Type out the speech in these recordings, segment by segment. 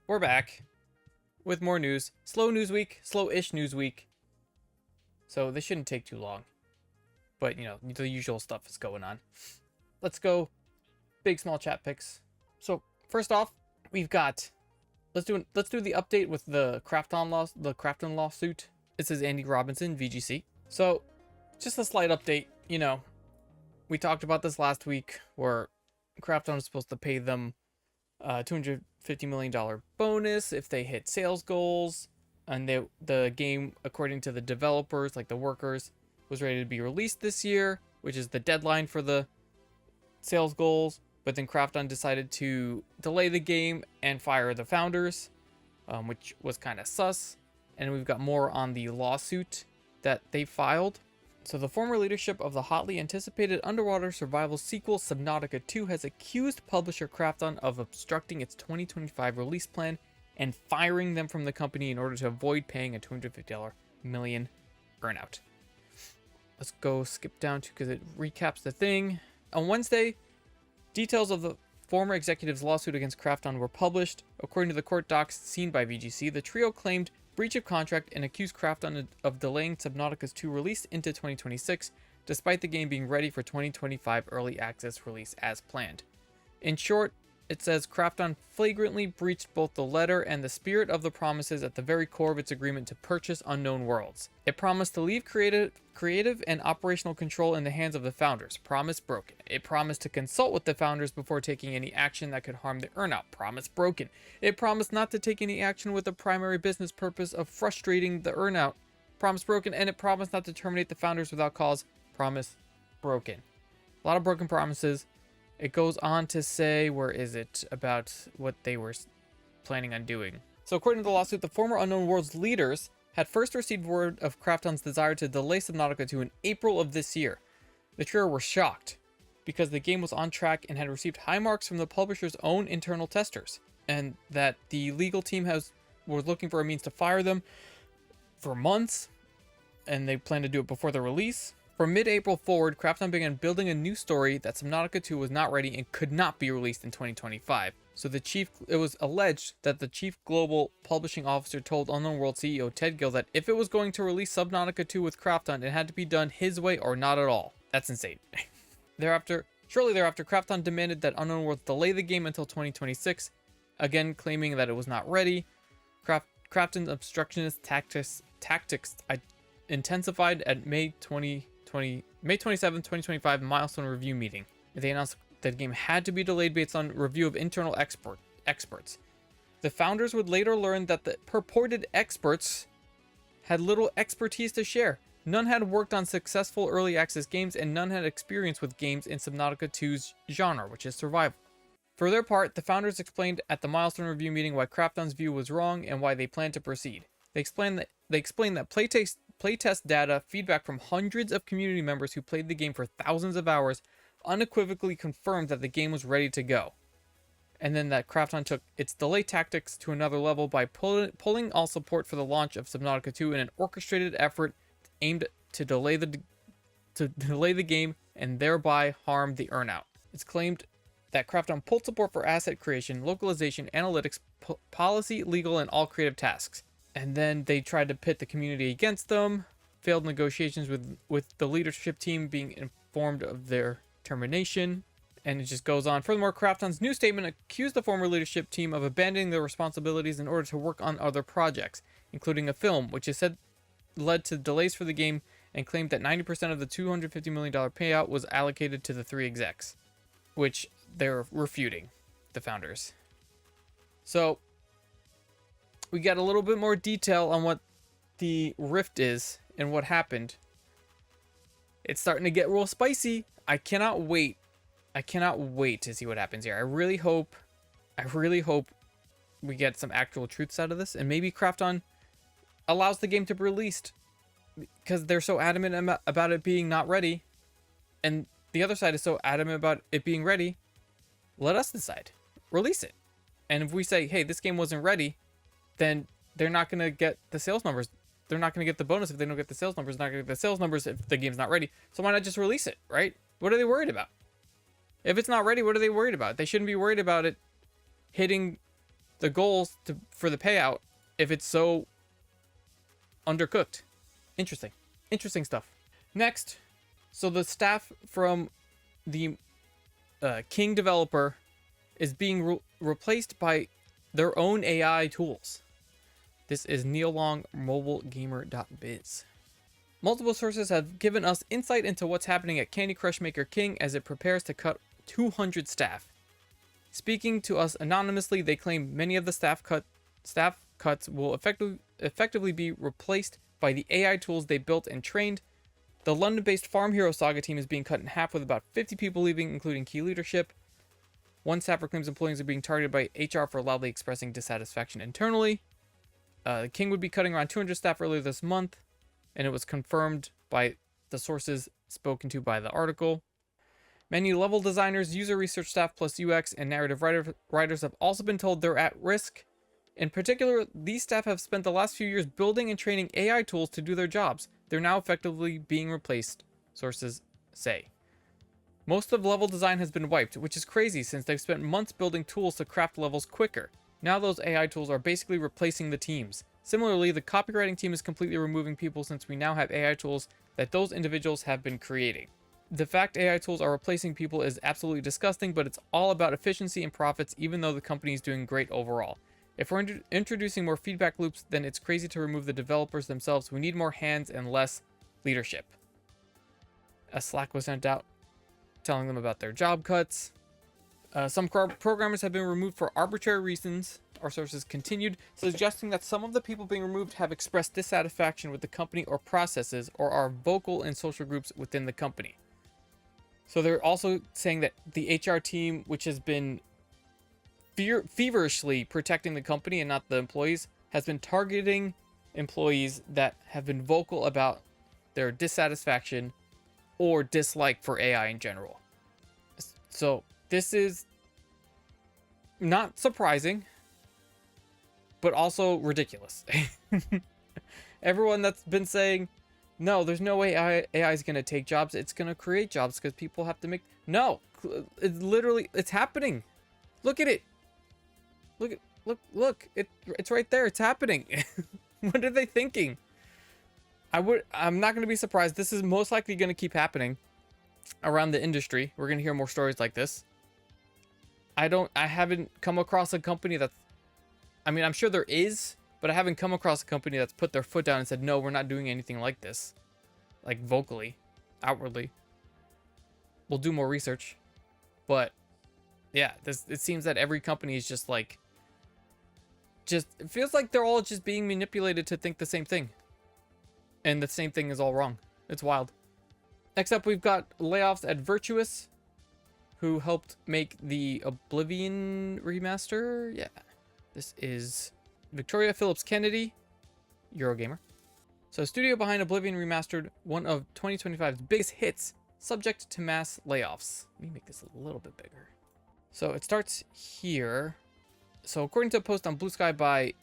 We're back with more news. Slow news week, slow-ish news week. So this shouldn't take too long. But, you know, the usual stuff is going on. Let's go big small chat picks. So, first off, we've got let's do the update with the Krafton lawsuit. This is Andy Robinson, VGC. So, just a slight update, you know, we talked about this last week where Krafton was supposed to pay them $250 million bonus if they hit sales goals, and the game, according to the developers, like the workers, was ready to be released this year, which is the deadline for the sales goals. But then Krafton decided to delay the game and fire the founders, which was kind of sus. And we've got more on the lawsuit that they filed. So the former leadership of the hotly anticipated underwater survival sequel Subnautica 2 has accused publisher Krafton of obstructing its 2025 release plan and firing them from the company in order to avoid paying a $250 million earnout. Let's go skip down to, because it recaps the thing. On Wednesday, details of the former executive's lawsuit against Krafton were published. According to the court docs seen by VGC, the trio claimed breach of contract and accused Krafton of delaying Subnautica's 2 release into 2026, despite the game being ready for 2025 early access release as planned. In short, it says Krafton flagrantly breached both the letter and the spirit of the promises at the very core of its agreement to purchase Unknown Worlds. It promised to leave creative and operational control in the hands of the founders. Promise broken. It promised to consult with the founders before taking any action that could harm the earnout. Promise broken. It promised not to take any action with the primary business purpose of frustrating the earnout. Promise broken. And it promised not to terminate the founders without cause. Promise broken. A lot of broken promises. It goes on to say, where is it, about what they were planning on doing. So according to the lawsuit, the former Unknown Worlds leaders had first received word of Krafton's desire to delay Subnautica 2 in April of this year. The trio were shocked because the game was on track and had received high marks from the publisher's own internal testers, and that the legal team was looking for a means to fire them for months, and they planned to do it before the release. From mid-April forward, Krafton began building a new story that Subnautica 2 was not ready and could not be released in 2025. So it was alleged that the chief global publishing officer told Unknown World CEO Ted Gill that if it was going to release Subnautica 2 with Krafton, it had to be done his way or not at all. That's insane. Shortly thereafter, Krafton demanded that Unknown Worlds delay the game until 2026, again claiming that it was not ready. Krafton's obstructionist tactics intensified at May 27, 2025 milestone review meeting. They announced that the game had to be delayed based on review of internal experts. The founders would later learn that the purported experts had little expertise to share. None had worked on successful early access games, and none had experience with games in Subnautica 2's genre, which is survival. For their part, the founders explained at the milestone review meeting why Krafton's view was wrong and why they planned to proceed. They explained that playtest data, feedback from hundreds of community members who played the game for thousands of hours, unequivocally confirmed that the game was ready to go. And then that Krafton took its delay tactics to another level by pulling all support for the launch of Subnautica 2 in an orchestrated effort aimed to delay the game and thereby harm the earnout. It's claimed that Krafton pulled support for asset creation, localization, analytics, policy, legal, and all creative tasks. And then they tried to pit the community against them, failed negotiations with the leadership team being informed of their termination, and it just goes on. Furthermore, Krafton's new statement accused the former leadership team of abandoning their responsibilities in order to work on other projects, including a film, which is said led to delays for the game, and claimed that 90% of the $250 million payout was allocated to the 3 execs, which they're refuting, the founders. So we got a little bit more detail on what the rift is and what happened. It's starting to get real spicy. I cannot wait to see what happens here. I really hope we get some actual truths out of this, and maybe Krafton allows the game to be released because they're so adamant about it being not ready, and the other side is so adamant about it being ready. Let us decide. Release it. And if we say, hey, this game wasn't ready, then they're not going to get the sales numbers. They're not going to get the bonus if they don't get the sales numbers. They're not going to get the sales numbers if the game's not ready. So why not just release it, right? What are they worried about? If it's not ready, what are they worried about? They shouldn't be worried about it hitting the goals for the payout if it's so undercooked. Interesting stuff. Next, so the staff from the King developer is being replaced by their own AI tools. This is Neolong MobileGamer.biz. Multiple sources have given us insight into what's happening at Candy Crush Maker King as it prepares to cut 200 staff. Speaking to us anonymously, they claim many of the staff cuts will effectively be replaced by the AI tools they built and trained. The London-based Farm Hero Saga team is being cut in half with about 50 people leaving, including key leadership. One staffer claims employees are being targeted by HR for loudly expressing dissatisfaction internally. The King would be cutting around 200 staff earlier this month, and it was confirmed by the sources spoken to by the article. Many level designers, user research staff, plus UX and narrative writers have also been told they're at risk. In particular, these staff have spent the last few years building and training AI tools to do their jobs. They're now effectively being replaced, sources say. Most of level design has been wiped, which is crazy since they've spent months building tools to craft levels quicker. Now those AI tools are basically replacing the teams. Similarly, the copywriting team is completely removing people since we now have AI tools that those individuals have been creating. The fact AI tools are replacing people is absolutely disgusting, but it's all about efficiency and profits, even though the company is doing great overall. If we're introducing more feedback loops, then it's crazy to remove the developers themselves. We need more hands and less leadership. A Slack was sent out telling them about their job cuts. Some programmers have been removed for arbitrary reasons, our sources continued, suggesting that some of the people being removed have expressed dissatisfaction with the company or processes, or are vocal in social groups within the company. So they're also saying that the HR team, which has been feverishly protecting the company and not the employees, has been targeting employees that have been vocal about their dissatisfaction or dislike for AI in general. So this is not surprising, but also ridiculous. Everyone that's been saying, no, there's no way AI is going to take jobs. It's going to create jobs because people have to make... No, it's happening. Look at it. Look, it's right there. It's happening. What are they thinking? I'm not going to be surprised. This is most likely going to keep happening around the industry. We're going to hear more stories like this. I haven't come across a company that's... I mean, I'm sure there is, but I haven't come across a company that's put their foot down and said, no, we're not doing anything like this. Like, vocally, outwardly. We'll do more research. But, yeah, it seems that every company is just like... it feels like they're all just being manipulated to think the same thing. And the same thing is all wrong. It's wild. Next up, we've got layoffs at Virtuous, who helped make the Oblivion remaster. Yeah. This is Victoria Phillips Kennedy, Eurogamer. So, studio behind Oblivion Remastered, one of 2025's biggest hits, subject to mass layoffs. Let me make this a little bit bigger. So, it starts here. So, according to a post on Blue Sky by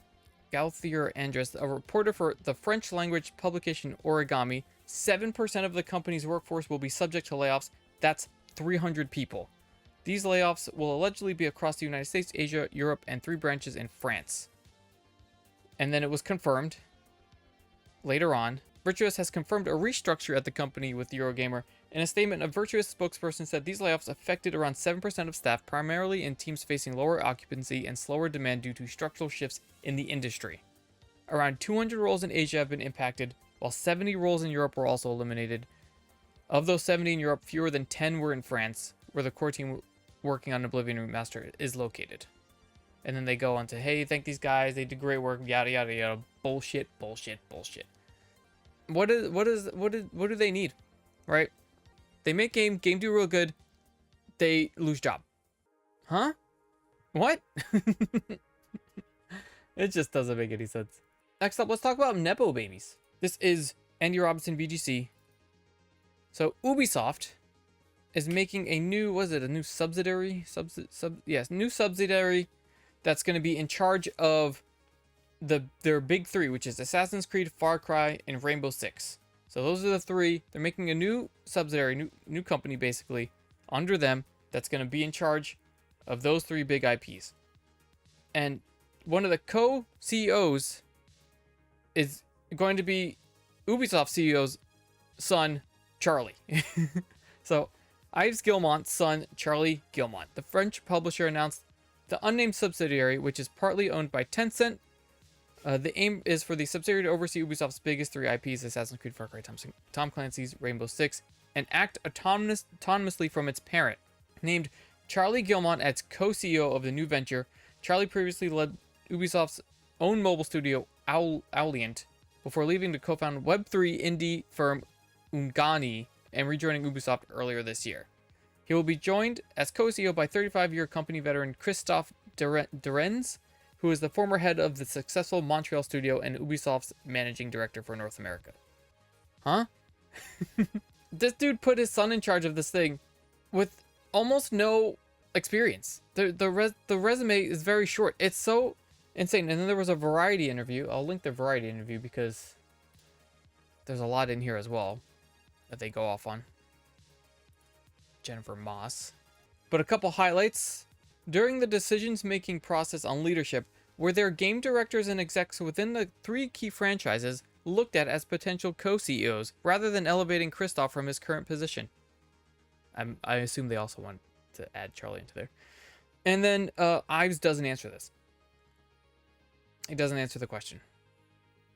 Gauthier Andres, a reporter for the French language publication Origami, 7% of the company's workforce will be subject to layoffs. That's 300 people. These layoffs will allegedly be across the United States, Asia, Europe, and 3 branches in France. And then it was confirmed later on. Virtuous has confirmed a restructure at the company with Eurogamer. In a statement, a Virtuous spokesperson said these layoffs affected around 7% of staff, primarily in teams facing lower occupancy and slower demand due to structural shifts in the industry. Around 200 roles in Asia have been impacted, while 70 roles in Europe were also eliminated. Of those 70 in Europe, fewer than 10 were in France, where the core team working on Oblivion Remastered is located. And then they go on to, hey, thank these guys, they did great work, yada yada yada. Bullshit. What do they need? Right? They make game do real good, they lose job. Huh? What? It just doesn't make any sense. Next up, let's talk about Nepo babies. This is Andy Robinson VGC. So Ubisoft is making a new, a new subsidiary? New subsidiary that's going to be in charge of their big 3, which is Assassin's Creed, Far Cry, and Rainbow Six. So those are the 3. They're making a new subsidiary, new company basically, under them that's going to be in charge of those 3 big IPs. And one of the co-CEOs is going to be Ubisoft CEO's son, Charlie. So, Yves Guillemot's son, Charlie Guillemot. The French publisher announced the unnamed subsidiary, which is partly owned by Tencent. The aim is for the subsidiary to oversee Ubisoft's biggest 3 IPs, Assassin's Creed, Far Cry, Tom Clancy's Rainbow Six, and act autonomously from its parent. Named Charlie Guillemot as co-CEO of the new venture, Charlie previously led Ubisoft's own mobile studio, Aulient, before leaving to co-found Web3 indie firm Ungani and rejoining Ubisoft earlier this year. He will be joined as co-CEO by 35-year company veteran Christophe Derenz, who is the former head of the successful Montreal studio and Ubisoft's managing director for North America. Huh? This dude put his son in charge of this thing with almost no experience. The resume is very short. It's so insane. And then there was a Variety interview. I'll link the Variety interview because there's a lot in here as well that they go off on. Jennifer Moss. But a couple highlights. During the decisions-making process on leadership, were there game directors and execs within the 3 key franchises looked at as potential co-CEOs, rather than elevating Christoph from his current position? I assume they also want to add Charlie into there. And then Ives doesn't answer this. He doesn't answer the question.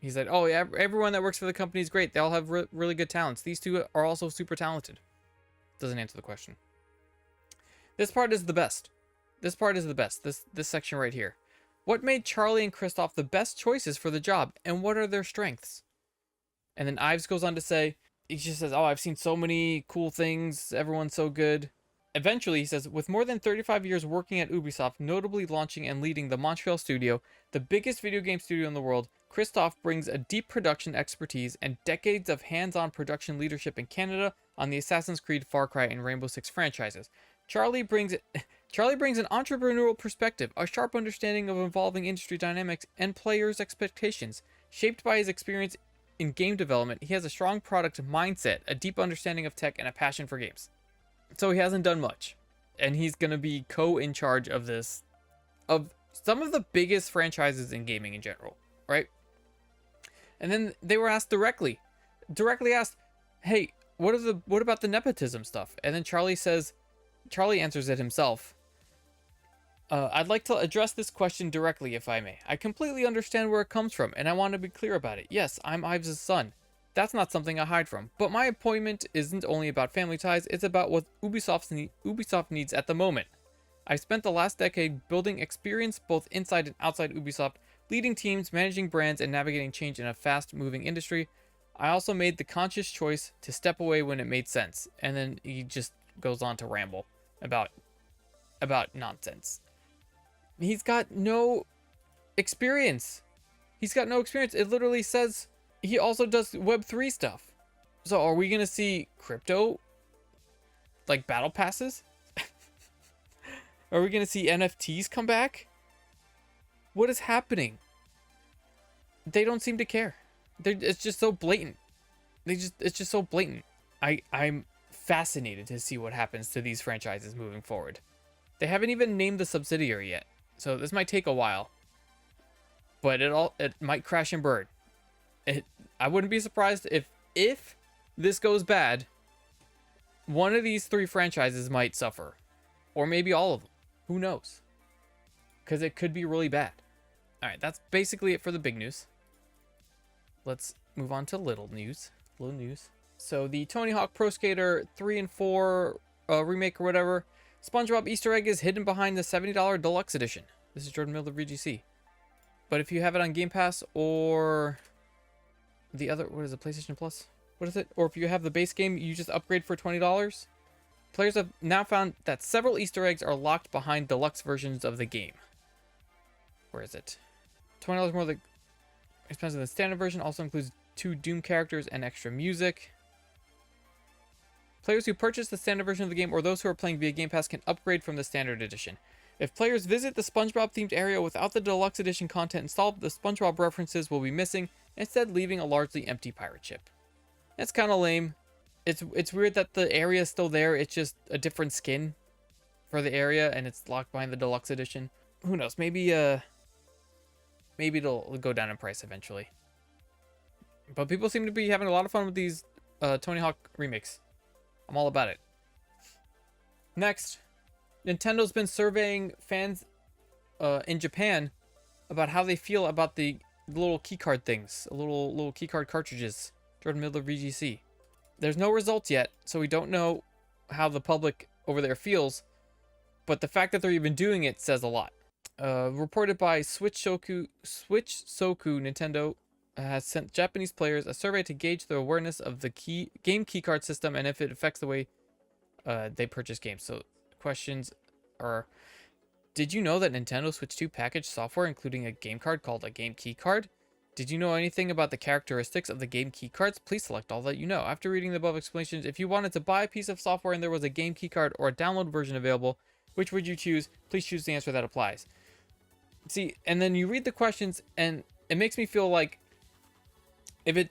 He said, oh, yeah, everyone that works for the company is great. They all have really good talents. These 2 are also super talented. Doesn't answer the question. This part is the best. This part is the best. This section right here. What made Charlie and Christoph the best choices for the job, and what are their strengths? And then Ives goes on to say, he just says, oh, I've seen so many cool things. Everyone's so good. Eventually, he says, with more than 35 years working at Ubisoft, notably launching and leading the Montreal studio, the biggest video game studio in the world, Christoph brings a deep production expertise and decades of hands-on production leadership in Canada on the Assassin's Creed, Far Cry, and Rainbow Six franchises. Charlie brings an entrepreneurial perspective, a sharp understanding of evolving industry dynamics and players' expectations. Shaped by his experience in game development, he has a strong product mindset, a deep understanding of tech, and a passion for games. So he hasn't done much. And he's going to be in charge of this, of some of the biggest franchises in gaming in general, right? And then they were asked directly asked, hey, what about the nepotism stuff? And then Charlie answers it himself. I'd like to address this question directly, if I may. I completely understand where it comes from, and I want to be clear about it. Yes, I'm Ives' son. That's not something I hide from. But my appointment isn't only about family ties, it's about what Ubisoft needs at the moment. I've spent the last decade building experience both inside and outside Ubisoft, leading teams, managing brands, and navigating change in a fast-moving industry. I also made the conscious choice to step away when it made sense. And then he just goes on to ramble about nonsense. He's got no experience. It literally says he also does Web3 stuff. So are we going to see crypto, like battle passes? Are we going to see NFTs come back? What is happening? They don't seem to care. It's just so blatant. It's just so blatant. I'm fascinated to see what happens to these franchises moving forward. They haven't even named the subsidiary yet, so this might take a while. But it might crash and burn. I wouldn't be surprised if this goes bad, one of these 3 franchises might suffer, or maybe all of them. Who knows? Because it could be really bad. All right, that's basically it for the big news. Let's move on to little news. So the Tony Hawk Pro Skater 3 and 4 remake or whatever, SpongeBob Easter egg is hidden behind the $70 deluxe edition. This is Jordan Miller, VGC. But if you have it on Game Pass or the other, what is it, PlayStation Plus? What is it? Or if you have the base game, you just upgrade for $20. Players have now found that several Easter eggs are locked behind deluxe versions of the game. Where is it? $20 more expensive than the standard version. Also includes 2 Doom characters and extra music. Players who purchase the standard version of the game or those who are playing via Game Pass can upgrade from the standard edition. If players visit the SpongeBob-themed area without the deluxe edition content installed, the SpongeBob references will be missing, instead leaving a largely empty pirate ship. That's kind of lame. It's weird that the area is still there. It's just a different skin for the area, and it's locked behind the deluxe edition. Who knows? Maybe maybe it'll go down in price eventually. But people seem to be having a lot of fun with these Tony Hawk remakes. I'm all about it. Next, Nintendo's been surveying fans in Japan about how they feel about the little keycard things, little keycard cartridges during the middle of VGC. There's no results yet, so we don't know how the public over there feels, but the fact that they're even doing it says a lot. Reported by Switch Soku, Nintendo has sent Japanese players a survey to gauge their awareness of the game keycard system and if it affects the way they purchase games. So questions are: did you know that Nintendo Switch 2 packaged software including a game card called a game keycard? Did you know anything about the characteristics of the game keycards? Please select all that you know. After reading the above explanations, if you wanted to buy a piece of software and there was a game keycard or a download version available, which would you choose? Please choose the answer that applies. See, and then you read the questions and it makes me feel like if it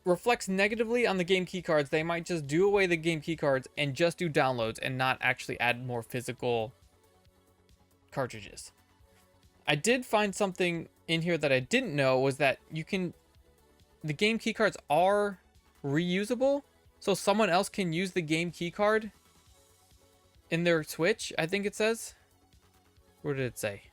reflects negatively on the game keycards, they might just do away the game keycards and just do downloads and not actually add more physical cartridges. I did find something in here that I didn't know, was that the game keycards are reusable, so someone else can use the game keycard in their Switch, I think it says. What did it say?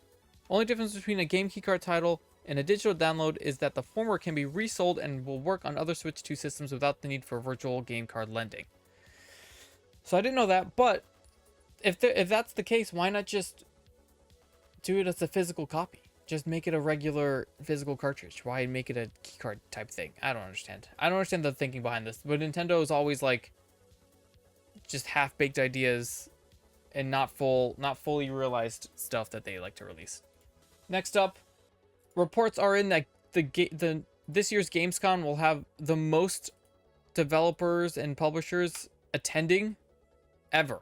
Only difference between a game keycard title and a digital download is that the former can be resold and will work on other Switch 2 systems without the need for virtual game card lending. So I didn't know that, but if that's the case, why not just do it as a physical copy? Just make it a regular physical cartridge. Why make it a keycard type thing? I don't understand. I don't understand the thinking behind this. But Nintendo is always like just half-baked ideas and not fully realized stuff that they like to release. Next up, reports are in that this year's Gamescom will have the most developers and publishers attending ever.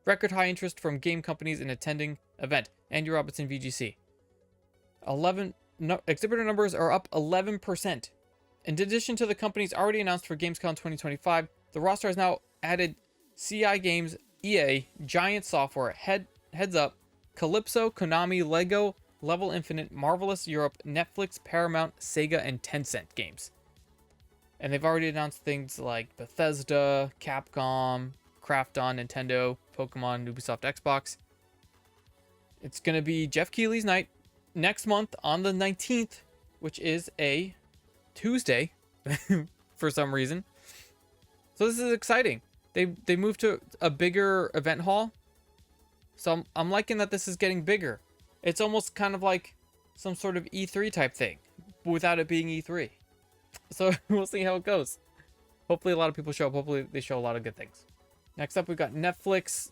Record high interest from game companies in attending event. Andy Robinson, VGC. Exhibitor numbers are up 11%. In addition to the companies already announced for Gamescom 2025, the roster has now added CI Games, EA, Giant Software, Heads Up, Calypso, Konami, Lego, Level Infinite, Marvelous Europe, Netflix, Paramount, Sega, and Tencent games. And they've already announced things like Bethesda, Capcom, Krafton, Nintendo, Pokemon, Ubisoft, Xbox. It's going to be Jeff Keighley's night next month on the 19th, which is a Tuesday for some reason. So this is exciting. They moved to a bigger event hall. So I'm liking that this is getting bigger. It's almost kind of like some sort of E3 type thing without it being E3. So we'll see how it goes. Hopefully a lot of people show up. Hopefully they show a lot of good things. Next up, we've got Netflix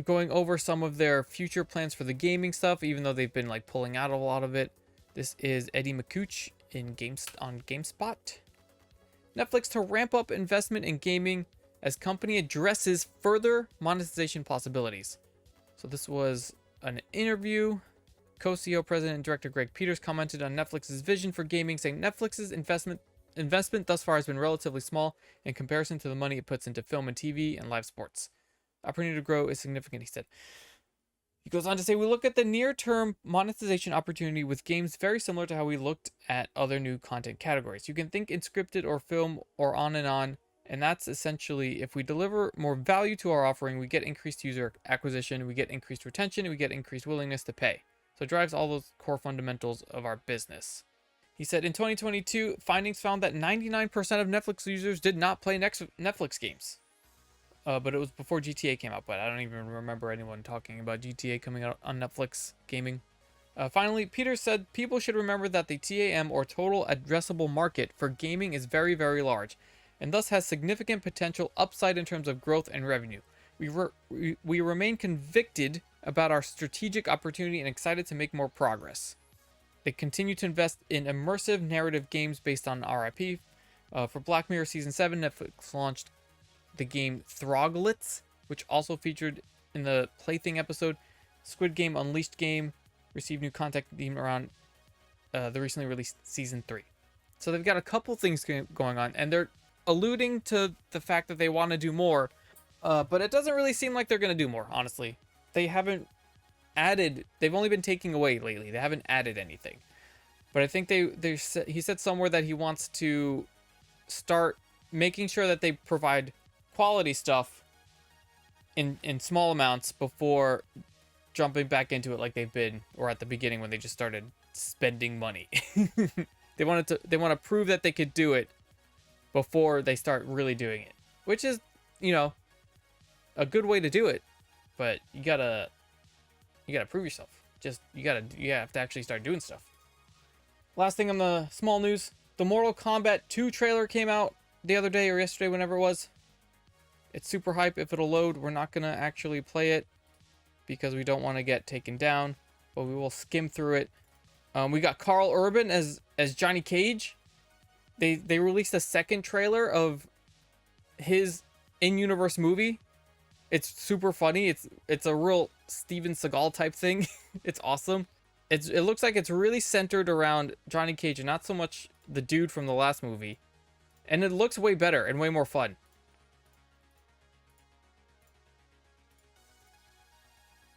going over some of their future plans for the gaming stuff, even though they've been like pulling out a lot of it. This is Eddie McCooch on GameSpot. Netflix to ramp up investment in gaming as company addresses further monetization possibilities. So this was an interview. Co-CEO, President, and Director Greg Peters commented on Netflix's vision for gaming, saying Netflix's investment thus far has been relatively small in comparison to the money it puts into film and TV and live sports. Opportunity to grow is significant, he said. He goes on to say, we look at the near-term monetization opportunity with games very similar to how we looked at other new content categories. You can think in scripted or film or on, and that's essentially if we deliver more value to our offering, we get increased user acquisition, we get increased retention, and we get increased willingness to pay. So it drives all those core fundamentals of our business. He said in 2022, findings found that 99% of Netflix users did not play Netflix games. But it was before GTA came out, but I don't even remember anyone talking about GTA coming out on Netflix gaming. Finally, Peters said people should remember that the TAM, or total addressable market, for gaming is very, very large, and thus has significant potential upside in terms of growth and revenue. We remain convicted about our strategic opportunity and excited to make more progress. They continue to invest in immersive narrative games based on RIP. For Black Mirror Season 7, Netflix launched the game Throglets, which also featured in the Plaything episode. Squid Game Unleashed game received new content theme around the recently released Season 3. So they've got a couple things going on, and they're alluding to the fact that they want to do more, but it doesn't really seem like they're going to do more, honestly. They haven't added, they've only been taking away lately. They haven't added anything. But I think he said somewhere that he wants to start making sure that they provide quality stuff in small amounts before jumping back into it like they've been, or at the beginning when they just started spending money. They want to prove that they could do it before they start really doing it, which is, you know, a good way to do it. But you gotta prove yourself. You have to actually start doing stuff. Last thing on the small news, the Mortal Kombat 2 trailer came out the other day or yesterday, whenever it was. It's super hype. If it'll load, we're not gonna actually play it because we don't want to get taken down, but we will skim through it. We got Carl Urban as Johnny Cage. They released a second trailer of his in-universe movie. It's super funny. It's a real Steven Seagal type thing. It's awesome. It looks like it's really centered around Johnny Cage and not so much the dude from the last movie. And it looks way better and way more fun.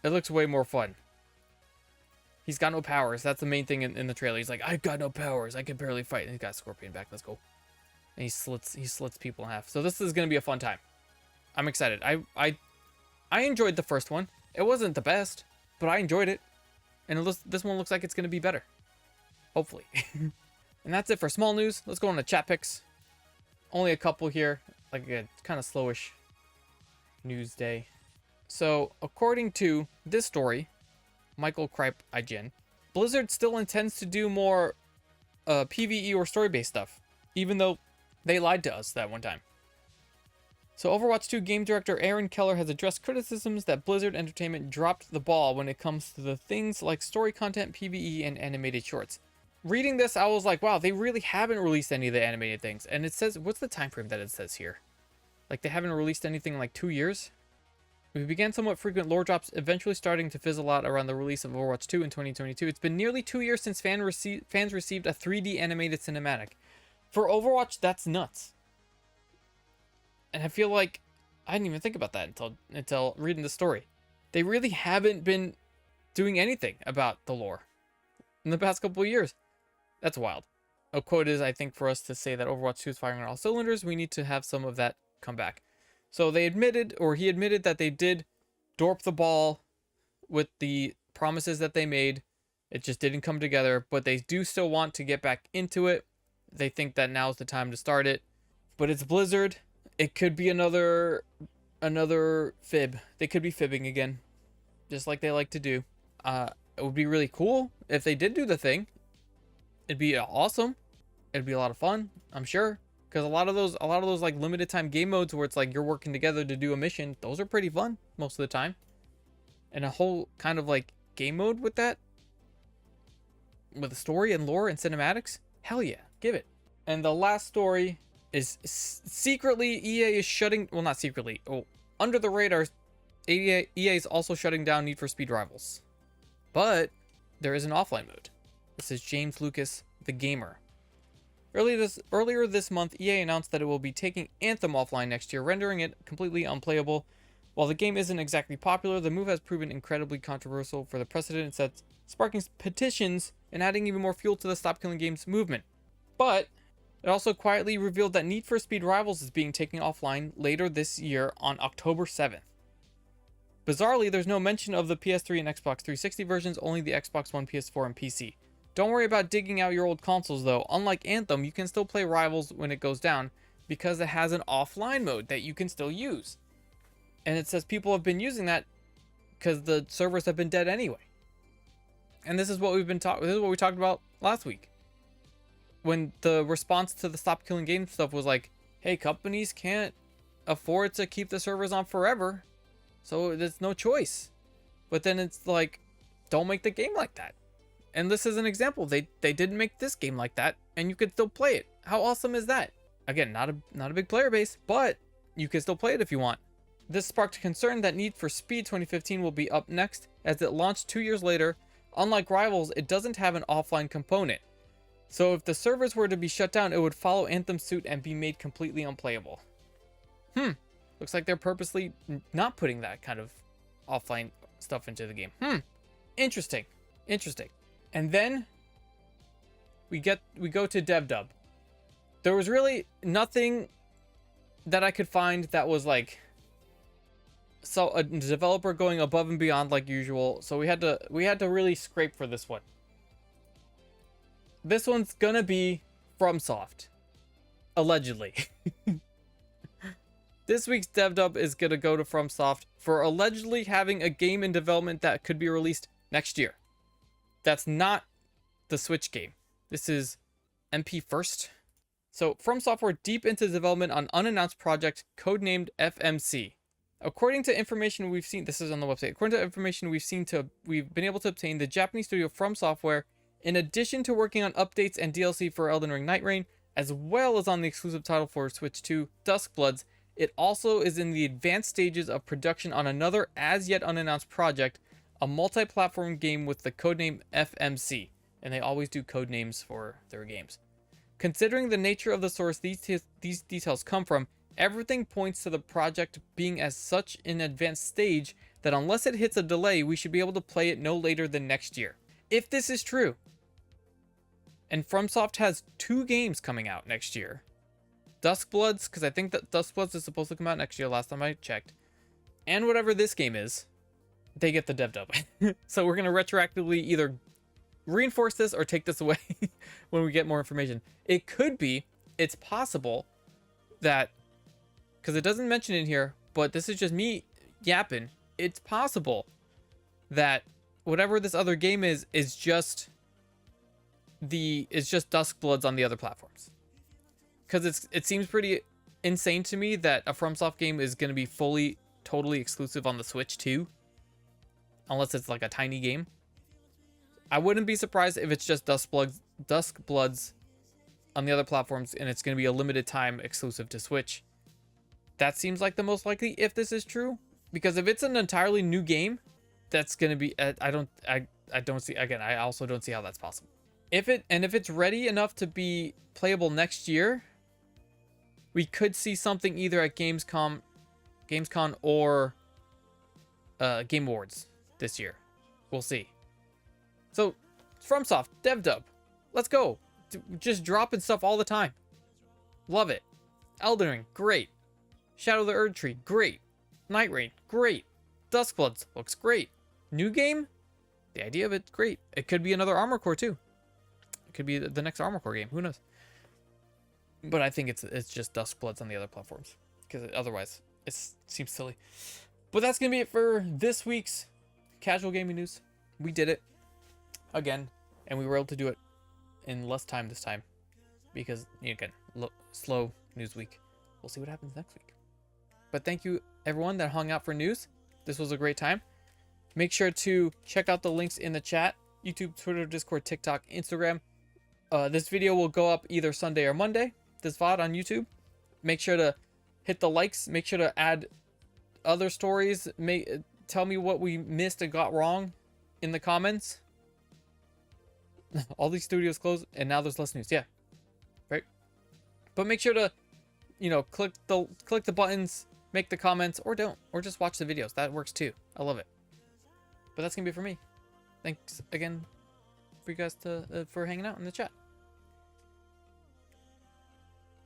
It looks way more fun. He's got no powers. That's the main thing in the trailer. He's like, I've got no powers. I can barely fight. And he's got Scorpion back. Let's go. And he slits people in half. So this is going to be a fun time. I'm excited. I enjoyed the first one. It wasn't the best, but I enjoyed it. And this one looks like it's going to be better. Hopefully. And that's it for small news. Let's go on to chat picks. Only a couple here. Like a kind of slowish news day. So, according to this story, Michael Kripe, IGN, Blizzard still intends to do more PvE or story-based stuff, even though they lied to us that one time. So, Overwatch 2 game director Aaron Keller has addressed criticisms that Blizzard Entertainment dropped the ball when it comes to the things like story content, PvE, and animated shorts. Reading this, I was like, wow, they really haven't released any of the animated things. And it says, what's the time frame that it says here? Like, they haven't released anything in like 2 years? We began somewhat frequent lore drops, eventually starting to fizzle out around the release of Overwatch 2 in 2022. It's been nearly 2 years since fans received a 3D animated cinematic. For Overwatch, that's nuts. And I feel like I didn't even think about that until reading the story. They really haven't been doing anything about the lore in the past couple of years. That's wild. A quote is, I think for us to say that Overwatch 2 is firing on all cylinders, we need to have some of that come back. So he admitted that they did dorp the ball with the promises that they made. It just didn't come together, but they do still want to get back into it. They think that now's the time to start it. But it's Blizzard. It could be another fib. They could be fibbing again, just like they like to do. It would be really cool if they did do the thing. It'd be awesome. It'd be a lot of fun, I'm sure. Because a lot of those like limited time game modes where it's like you're working together to do a mission, those are pretty fun most of the time. And a whole kind of like game mode with that, with a story and lore and cinematics, hell yeah, give it. And the last story is secretly EA is shutting, well, not secretly, under the radar, EA is also shutting down Need for Speed Rivals. But there is an offline mode. This is James Lucas, the gamer. Earlier this month, EA announced that it will be taking Anthem offline next year, rendering it completely unplayable. While the game isn't exactly popular, the move has proven incredibly controversial for the precedent it sets, sparking petitions and adding even more fuel to the Stop Killing Games movement. But it also quietly revealed that Need for Speed Rivals is being taken offline later this year on October 7th. Bizarrely, there's no mention of the PS3 and Xbox 360 versions, only the Xbox One, PS4, and PC. Don't worry about digging out your old consoles though. Unlike Anthem, you can still play Rivals when it goes down because it has an offline mode that you can still use. And it says people have been using that because the servers have been dead anyway. And this is what we talked about last week. When the response to the Stop Killing Games stuff was like, hey, companies can't afford to keep the servers on forever, so there's no choice. But then it's like, don't make the game like that. And this is an example. They didn't make this game like that, and you could still play it. How awesome is that? Again, not a big player base, but you can still play it if you want. This sparked concern that Need for Speed 2015 will be up next, as it launched 2 years later. Unlike Rivals, it doesn't have an offline component. So if the servers were to be shut down, it would follow Anthem's suit and be made completely unplayable. Looks like they're purposely not putting that kind of offline stuff into the game. Interesting. Interesting. And then we go to DevDub. There was really nothing that I could find that was like a developer going above and beyond like usual. So we had to really scrape for this one. This one's gonna be FromSoft, allegedly. This week's DevDub is gonna go to FromSoft for allegedly having a game in development that could be released next year. That's not the Switch game. This is MP1st. So, FromSoft were deep into development on unannounced project codenamed FMC. According to information we've seen, this is on the website. According to information we've been able to obtain, the Japanese studio From Software, in addition to working on updates and DLC for Elden Ring Night Rain, as well as on the exclusive title for Switch 2, Duskbloods, it also is in the advanced stages of production on another as yet unannounced project, a multi-platform game with the codename FMC. And they always do code names for their games. Considering the nature of the source these details come from, everything points to the project being as such an advanced stage that unless it hits a delay, we should be able to play it no later than next year. If this is true, and FromSoft has 2 games coming out next year, Duskbloods, because I think that Duskbloods is supposed to come out next year last time I checked, and whatever this game is, they get the DevDub. So we're going to retroactively either reinforce this or take this away when we get more information. It could be, it's possible that, because it doesn't mention in here, but this is just me yapping, it's possible that whatever this other game is just Duskbloods on the other platforms. Because it seems pretty insane to me that a FromSoft game is going to be totally exclusive on the Switch too, unless it's like a tiny game. I wouldn't be surprised if it's just Duskbloods on the other platforms and it's going to be a limited time exclusive to Switch. That seems like the most likely if this is true, because if it's an entirely new game, that's going to be I don't see, again, I also don't see how that's possible. If it's ready enough to be playable next year, we could see something either at Gamescom or Game Awards this year. We'll see. So, FromSoft, DevDub, let's go. Just dropping stuff all the time. Love it. Elden Ring, great. Shadow of the Erdtree, great. Night Rain, great. Duskbloods, looks great. New game? The idea of it's great. It could be another Armored Core too. It could be the next Armored Core game. Who knows? But I think it's just Duskbloods on the other platforms, because otherwise it seems silly. But that's gonna be it for this week's casual gaming news. We did it again, and we were able to do it in less time this time because, again, slow news week. We'll see what happens next week. But thank you everyone that hung out for news. This was a great time. Make sure to check out the links in the chat: YouTube, Twitter, Discord, TikTok, Instagram. This video will go up either Sunday or Monday, this VOD on YouTube. Make sure to hit the likes. Make sure to add other stories. Tell me what we missed and got wrong in the comments. All these studios closed and now there's less news. Yeah, right. But make sure to, click the buttons, make the comments, or don't, or just watch the videos. That works too. I love it. But that's gonna be it for me. Thanks again for you guys for hanging out in the chat.